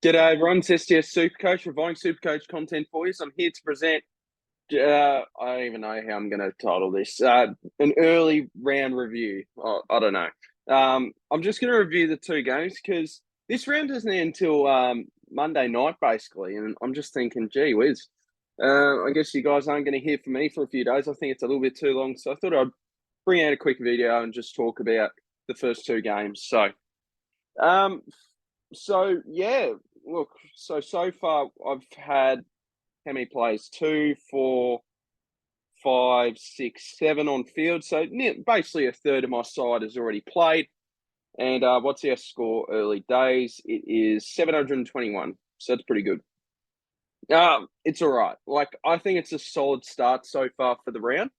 G'day everyone, it's SDS SuperCoach, providing SuperCoach content for you. So I'm here to present, I don't even know how I'm going to title this, an early round review. I don't know. I'm just going to review the two games because this round isn't until Monday night, basically. And I'm just thinking, gee whiz, I guess you guys aren't going to hear from me for a few days. I think it's a little bit too long. So I thought I'd bring out a quick video and just talk about the first two games. Um, so yeah, look, so far I've had how many plays? 2, 4, 5, 6, 7 on field. So basically a third of my side has already played. And what's our score early days? It is 721. So that's pretty good. It's all right. Like, I think it's a solid start so far for the round.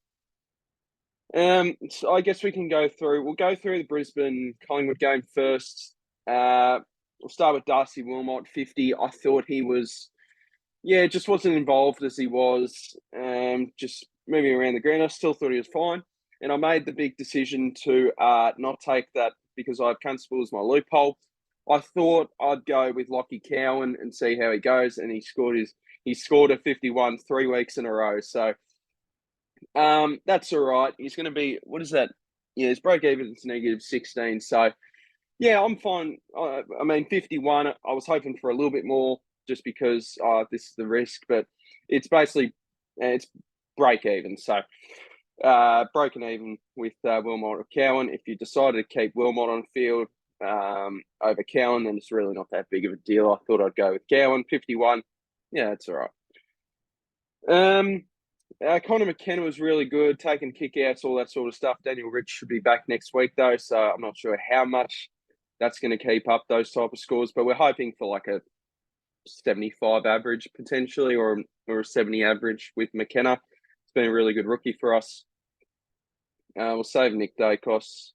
So I guess we can go through. We'll go through the Brisbane Collingwood game first. We'll start with Darcy Wilmot, 50. I thought he was, just wasn't involved as he was, just moving around the ground. I still thought he was fine. And I made the big decision to not take that because I have Constable as my loophole. I thought I'd go with Lockie Cowan and see how he goes. And he scored a 51 3 weeks in a row. So that's all right. He's going to be, what is that? Yeah, his break even is negative 16. So yeah, I'm fine. I mean, 51, I was hoping for a little bit more just because this is the risk, but it's basically, it's break even. So broken even with Wilmot or Cowan. If you decided to keep Wilmot on field over Cowan, then it's really not that big of a deal. I thought I'd go with Cowan, 51. Yeah, that's all right. Connor McKenna was really good, taking kick-outs, all that sort of stuff. Daniel Rich should be back next week, though, so I'm not sure how much that's going to keep up those type of scores, but we're hoping for like a 75 average potentially, or a 70 average with McKenna. It's been a really good rookie for us. We'll save Nick Dacos.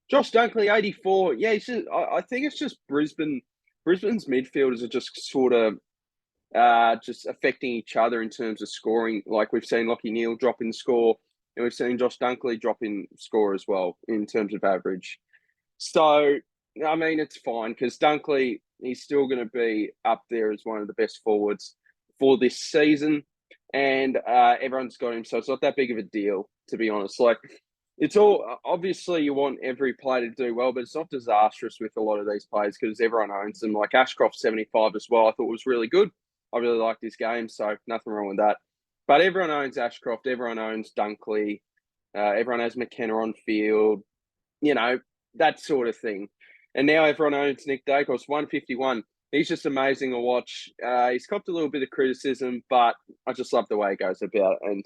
Josh Dunkley, 84. Yeah, I think it's just Brisbane's midfielders are just sort of just affecting each other in terms of scoring. Like we've seen Lockie Neal drop in score, and we've seen Josh Dunkley drop in score as well in terms of average. So, I mean, it's fine because Dunkley, he's still going to be up there as one of the best forwards for this season. And everyone's got him. So it's not that big of a deal, to be honest. Like, it's all, obviously you want every player to do well, but it's not disastrous with a lot of these players because everyone owns them. Like Ashcroft, 75 as well, I thought was really good. I really liked his game, so nothing wrong with that. But everyone owns Ashcroft. Everyone owns Dunkley. Everyone has McKenna on field. You know, that sort of thing. And now everyone owns Nick Dacos, 151. He's just amazing to watch. He's copped a little bit of criticism, but I just love the way he goes about it.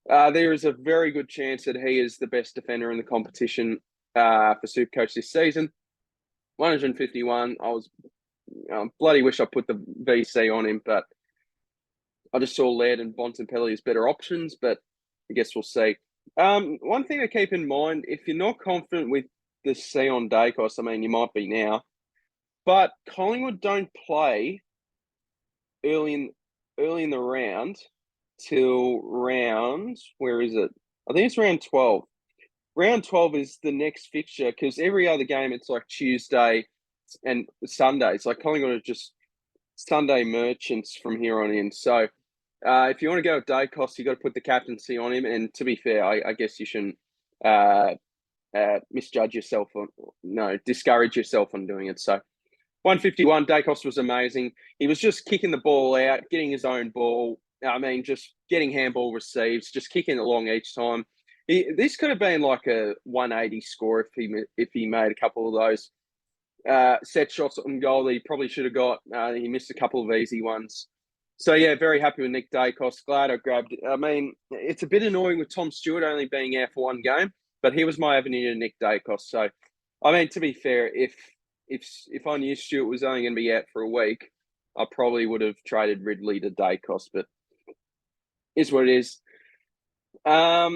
And there is a very good chance that he is the best defender in the competition for SuperCoach this season. 151. Bloody wish I put the VC on him, but I just saw Laird and Bontempelli as better options, but I guess we'll see. One thing to keep in mind, if you're not confident with the C on Dacos, I mean, you might be now, but Collingwood don't play early in the round till round, where is it? I think it's round 12. Round 12 is the next fixture because every other game it's like Tuesday and Sundays. Like Collingwood are just Sunday merchants from here on in. So if you want to go with Dacos, you got to put the captaincy on him. And to be fair, I guess you shouldn't misjudge yourself discourage yourself on doing it. So 151, Dacos was amazing. He was just kicking the ball out, getting his own ball. I mean, just getting handball receives, just kicking it long each time. This could have been like a 180 score if he made a couple of those set shots on goal that he probably should have got. He missed a couple of easy ones. So, yeah, very happy with Nick Dacos. Glad I grabbed it. I mean, it's a bit annoying with Tom Stewart only being out for one game, but he was my avenue to Nick Dacos. So, I mean, to be fair, if I knew Stewart was only going to be out for a week, I probably would have traded Ridley to Dacos, but is what it is. Yeah,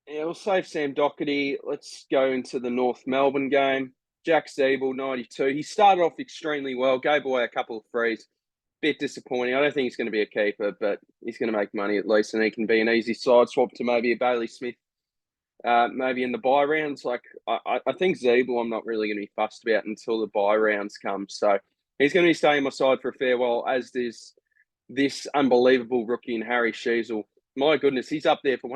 we'll save Sam Docherty. Let's go into the North Melbourne game. Jack Siebel, 92. He started off extremely well, gave away a couple of frees. Bit disappointing. I don't think he's going to be a keeper, but he's going to make money at least, and he can be an easy side swap to maybe a Bailey Smith, maybe in the bye rounds. Like I think Siebel, I'm not really going to be fussed about until the bye rounds come. So He's going to be staying on my side for a fair while, as this unbelievable rookie in Harry Sheasel. My goodness, he's up there for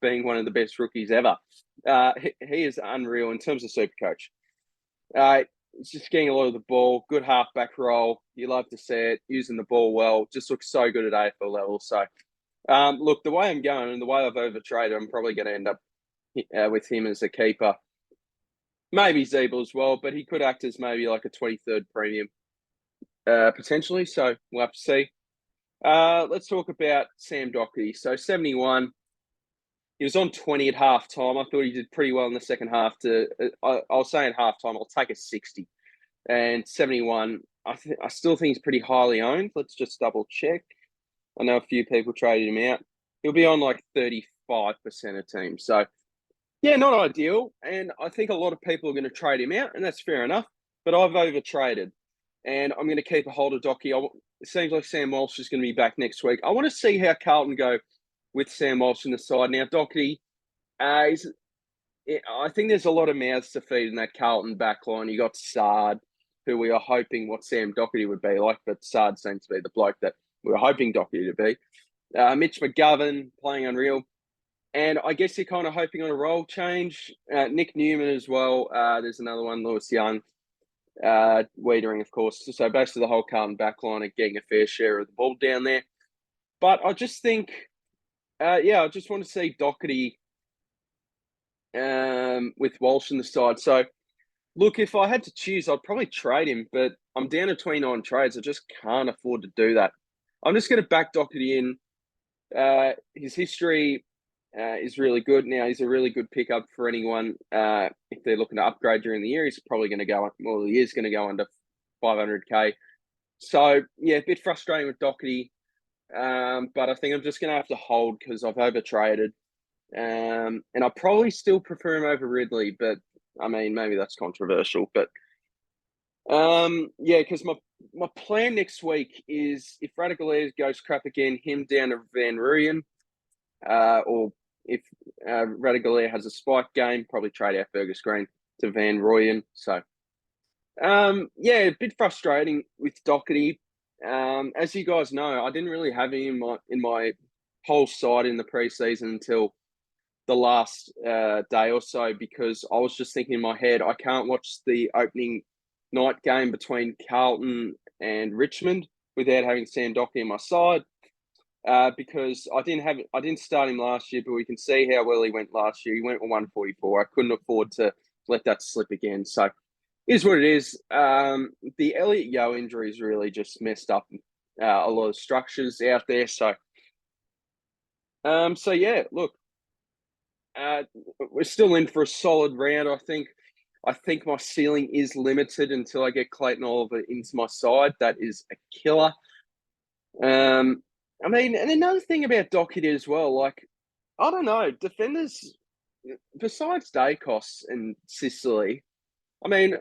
being one of the best rookies ever. He is unreal in terms of SuperCoach. He's just getting a lot of the ball, good halfback role. You love to see it, using the ball well. Just looks so good at AFL level. So, look, the way I'm going and the way I've overtraded, I'm probably going to end up with him as a keeper. Maybe Zeeble as well, but he could act as maybe like a 23rd premium potentially. So we'll have to see. Let's talk about Sam Docherty. So 71. He was on 20 at half time. I thought he did pretty well in the second half. I was saying half time, I'll take a 60. And 71, I still think he's pretty highly owned. Let's just double check. I know a few people traded him out. He'll be on like 35% of teams. So, yeah, not ideal. And I think a lot of people are going to trade him out, and that's fair enough. But I've overtraded, and I'm going to keep a hold of Docherty. It seems like Sam Walsh is going to be back next week. I want to see how Carlton go with Sam Walsh in the side. Now, Docherty, I think there's a lot of mouths to feed in that Carlton backline. You got Sard, who we are hoping what Sam Docherty would be like, but Sard seems to be the bloke that we were hoping Docherty to be. Mitch McGovern playing unreal. And I guess you're kind of hoping on a role change. Nick Newman as well. There's another one, Lewis Young. Wiedering, of course. So basically the whole Carlton backline are getting a fair share of the ball down there. But I just think, I just want to see Docherty with Walsh in the side. So, look, if I had to choose, I'd probably trade him, but I'm down to 29 trades. I just can't afford to do that. I'm just going to back Docherty in. His history is really good. Now, he's a really good pickup for anyone. If they're looking to upgrade during the year, he's probably going to go, well, he is going to go under 500K. So, yeah, a bit frustrating with Docherty. But I think I'm just going to have to hold because I've overtraded. And I probably still prefer him over Ridley, but I mean, maybe that's controversial. But because my plan next week is if Radaglia goes crap again, him down to Van Rooyen, or if Radaglia has a spike game, probably trade out Fergus Green to Van Rooyen. So, a bit frustrating with Docherty. As you guys know, I didn't really have him in my whole side in the preseason until the last day or so, because I was just thinking in my head, I can't watch the opening night game between Carlton and Richmond without having Sam Docherty on my side, because I didn't start him last year, but we can see how well he went last year. He went with 144. I couldn't afford to let that slip again. So, is what it is. The Elliot Yeo injuries really just messed up a lot of structures out there. So, look, we're still in for a solid round. I think my ceiling is limited until I get Clayton Oliver into my side. That is a killer. And another thing about Docherty as well, like, I don't know, defenders, besides Dacos and Sicily, I mean,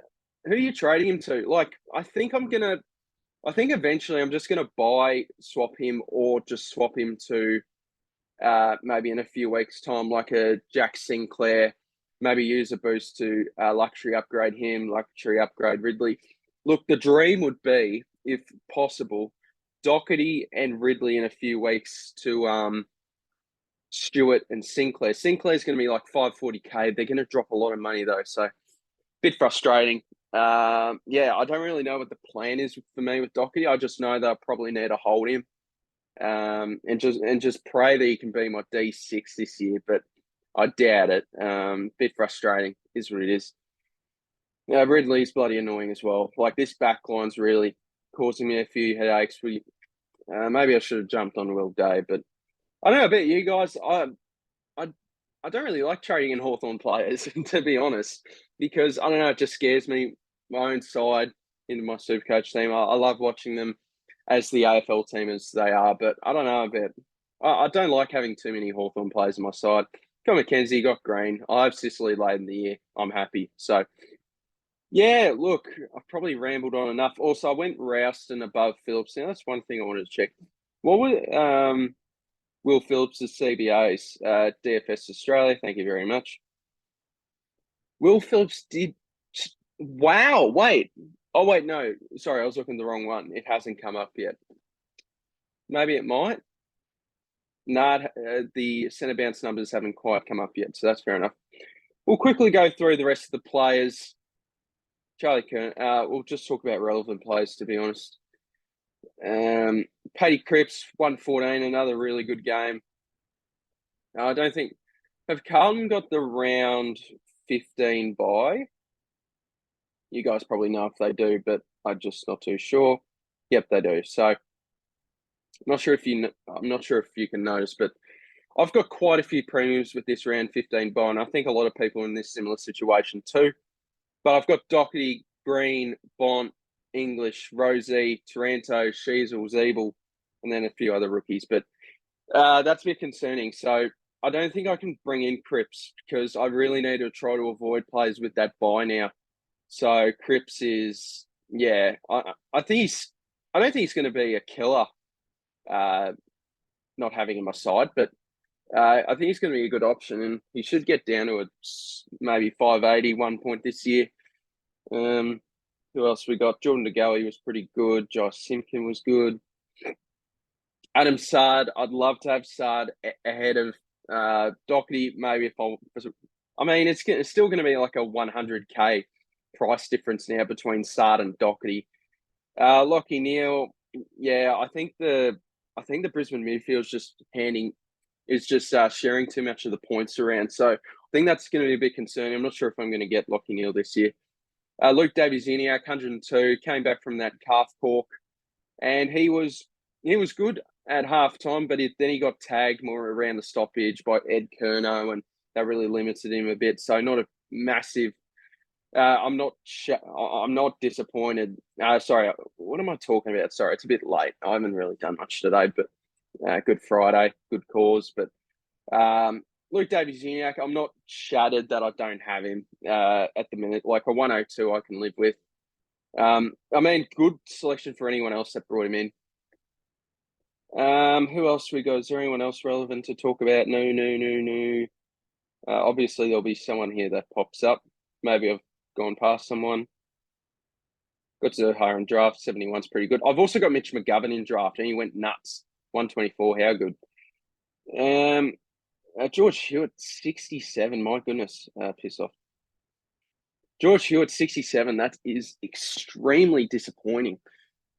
who are you trading him to? Like, I think eventually I'm just going to swap him or just swap him to maybe in a few weeks' time, like a Jack Sinclair, maybe use a boost to luxury upgrade him, luxury upgrade Ridley. Look, the dream would be, if possible, Docherty and Ridley in a few weeks to Stewart and Sinclair. Sinclair's going to be like 540K. They're going to drop a lot of money though, so a bit frustrating. I don't really know what the plan is for me with Docherty. I just know they'll probably need to hold him. And just pray that he can be my D6 this year, but I doubt it. Bit frustrating, is what it is. Ridley's bloody annoying as well. Like, this backline's really causing me a few headaches. Maybe I should have jumped on Will Day, but I don't know about you guys. I don't really like trading in Hawthorn players, to be honest, because I don't know, it just scares me. My own side into my SuperCoach team. I love watching them as the AFL team as they are, but I don't know about. I don't like having too many Hawthorn players on my side. Got McKenzie, got Green. I have Sicily late in the year. I'm happy. So, yeah, look, I've probably rambled on enough. Also, I went Rouston above Phillips. Now, that's one thing I wanted to check. What were Will Phillips' CBAs? DFS Australia, thank you very much. Will Phillips did. Wow, wait. Oh, wait, no. Sorry, I was looking at the wrong one. It hasn't come up yet. Maybe it might. Nah, the centre bounce numbers haven't quite come up yet, so that's fair enough. We'll quickly go through the rest of the players. Charlie Kern, we'll just talk about relevant players, to be honest. Paddy Cripps, 114, another really good game. I don't think... Have Carlton got the round 15 bye? You guys probably know if they do, but I'm just not too sure. Yep, they do. So, I'm not sure if you can notice, but I've got quite a few premiums with this round 15 bye, and I think a lot of people in this similar situation too. But I've got Docherty, Green, Bont, English, Rosie, Taranto, Sheasel, Zeeble, and then a few other rookies. But that's a bit concerning. So I don't think I can bring in Cripps because I really need to try to avoid players with that bye now. So Cripps is, yeah, I don't think he's going to be a killer, not having him on my side, but I think he's going to be a good option, and he should get down to maybe 580 1 point this year. Who else we got? Jordan DeGoey was pretty good. Josh Simpkin was good. Adam Sard, I'd love to have Sard ahead of Docherty. Maybe it's still going to be like a 100k price difference now between Sard and Docherty. Lockie Neal, yeah, I think the Brisbane midfield's just sharing too much of the points around. So I think that's going to be a bit concerning. I'm not sure if I'm going to get Lockie Neal this year. Luke Davies-Uniacke, 102, came back from that calf cork, and he was good at halftime, but then he got tagged more around the stoppage by Ed Curnow, and that really limited him a bit. So not a massive. I'm not disappointed. Sorry, what am I talking about? Sorry, it's a bit late. I haven't really done much today, but Good Friday, good cause. But Luke Davies-Uniacke, I'm not shattered that I don't have him at the minute. Like a 102 I can live with. Good selection for anyone else that brought him in. Who else we got? Is there anyone else relevant to talk about? No. Obviously, there'll be someone here that pops up. Maybe I've gone past someone. Got to hire in draft. 71's pretty good. I've also got Mitch McGovern in draft, and he went nuts. 124. How good? George Hewitt, 67. My goodness, piss off. George Hewitt, 67. That is extremely disappointing.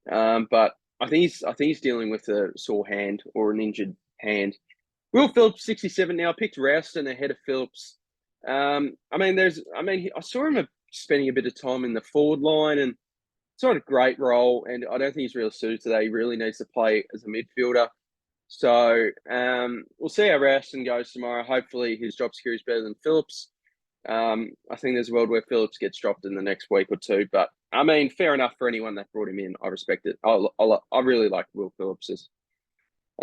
But I think he's dealing with a sore hand or an injured hand. Will Phillips, 67 now. I picked Rouston ahead of Phillips. I saw him spending a bit of time in the forward line, and it's not a great role, and I don't think he's really suited to that. He really needs to play as a midfielder. So we'll see how Rouston goes tomorrow. Hopefully his job security is better than Phillips. I think there's a world where Phillips gets dropped in the next week or two, but fair enough for anyone that brought him in. I respect it. I really like Will Phillips as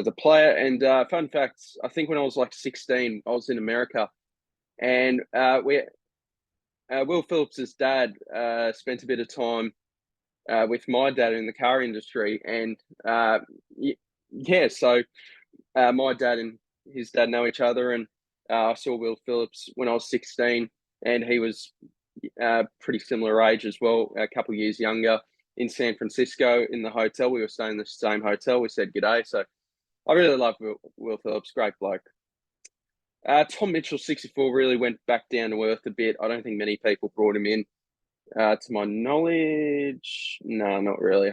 a player. And fun facts, I think when I was like 16, I was in America, and Will Phillips's dad spent a bit of time with my dad in the car industry, and so my dad and his dad know each other, and I saw Will Phillips when I was 16, and he was pretty similar age as well, a couple of years younger, in San Francisco in the hotel. We were staying in the same hotel. We said g'day. So I really love Will Phillips, great bloke. Tom Mitchell, 64, really went back down to earth a bit. I don't think many people brought him in. To my knowledge, no, not really.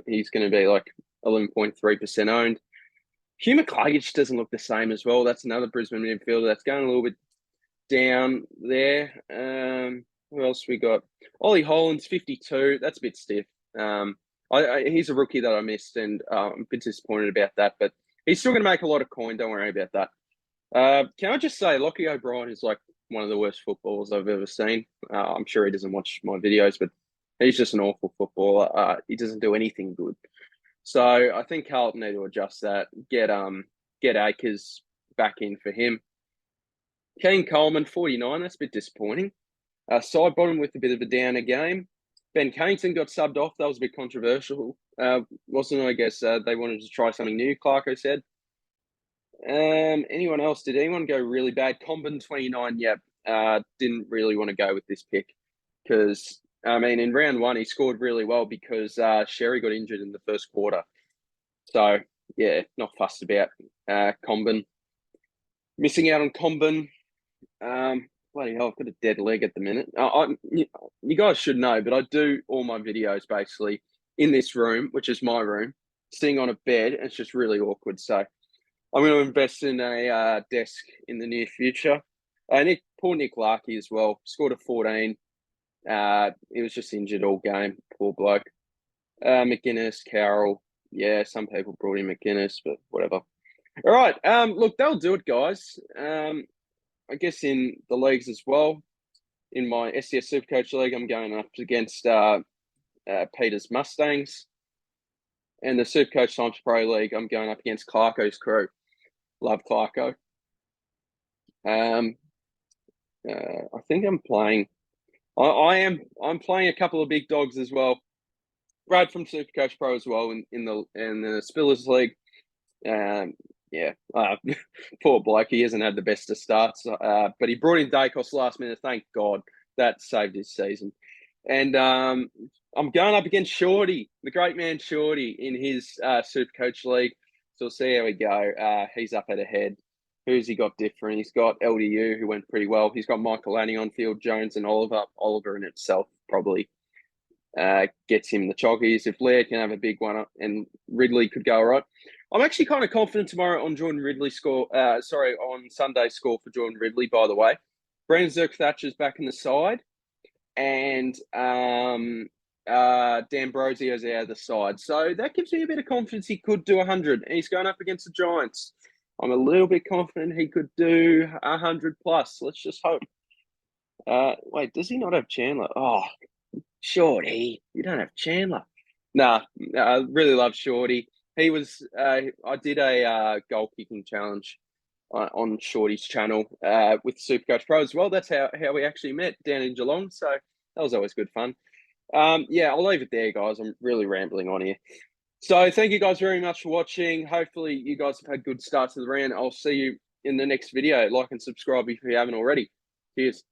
He's going to be like 11.3% owned. Hugh McCluggage doesn't look the same as well. That's another Brisbane midfielder that's going a little bit down there. Who else we got? Ollie Hollands, 52. That's a bit stiff. He's a rookie that I missed, and I'm a bit disappointed about that. But he's still going to make a lot of coin. Don't worry about that. Can I just say, Lockie O'Brien is like one of the worst footballers I've ever seen. I'm sure he doesn't watch my videos, but he's just an awful footballer. He doesn't do anything good. So I think Carlton need to adjust that. Get Akers back in for him. Kane Coleman, 49. That's a bit disappointing. Side bottom with a bit of a downer game. Ben Kennington got subbed off. That was a bit controversial, wasn't it? I guess they wanted to try something new, Clarko said. Anyone else? Did anyone go really bad? Comben, 29. Yep. Didn't really want to go with this pick because I mean, in round one, he scored really well because Sherry got injured in the first quarter. So, yeah, not fussed about Comben. Missing out on Comben. Bloody hell, I've got a dead leg at the minute. You guys should know, but I do all my videos basically in this room, which is my room, sitting on a bed. And it's just really awkward. So I'm going to invest in a desk in the near future. Poor Nick Larkey as well. Scored a 14. He was just injured all game. Poor bloke. McGuinness, Carroll. Yeah, some people brought in McGuinness, but whatever. All right. Look, they'll do it, guys. I guess in the leagues as well. In my SDS SuperCoach league, I'm going up against Peter's Mustangs. And the SuperCoach Times Pro League, I'm going up against Clarko's crew. Love Clarko. I think I'm playing. I'm playing a couple of big dogs as well. Brad from SuperCoach Pro as well in the Spillers League. Yeah, poor bloke. He hasn't had the best of starts, but he brought in Dacos last minute. Thank God that saved his season. And I'm going up against Shorty, the great man Shorty, in his SuperCoach League. So we'll see how we go. He's up at a head. Who's he got different? He's got LDU, who went pretty well. He's got Michael Lanning on field, Jones and Oliver. Oliver in itself probably gets him the chockies. If Laird can have a big one and Ridley could go all right. I'm actually kind of confident tomorrow on Jordan Ridley's score. On Sunday's score for Jordan Ridley, by the way. Brandon Zerk-Thatcher's back in the side. And D'Ambrosio's out of the side. So that gives me a bit of confidence he could do 100. And he's going up against the Giants. I'm a little bit confident he could do 100 plus. Let's just hope. Wait, does he not have Chandler? Oh, Shorty, you don't have Chandler. Nah, I really love Shorty. He was. I did a goal kicking challenge on Shorty's channel with SuperCoach Pro as well. That's how we actually met down in Geelong. So that was always good fun. Yeah, I'll leave it there, guys. I'm really rambling on here. So thank you guys very much for watching. Hopefully you guys have had good starts to the round. I'll see you in the next video. Like and subscribe if you haven't already. Cheers.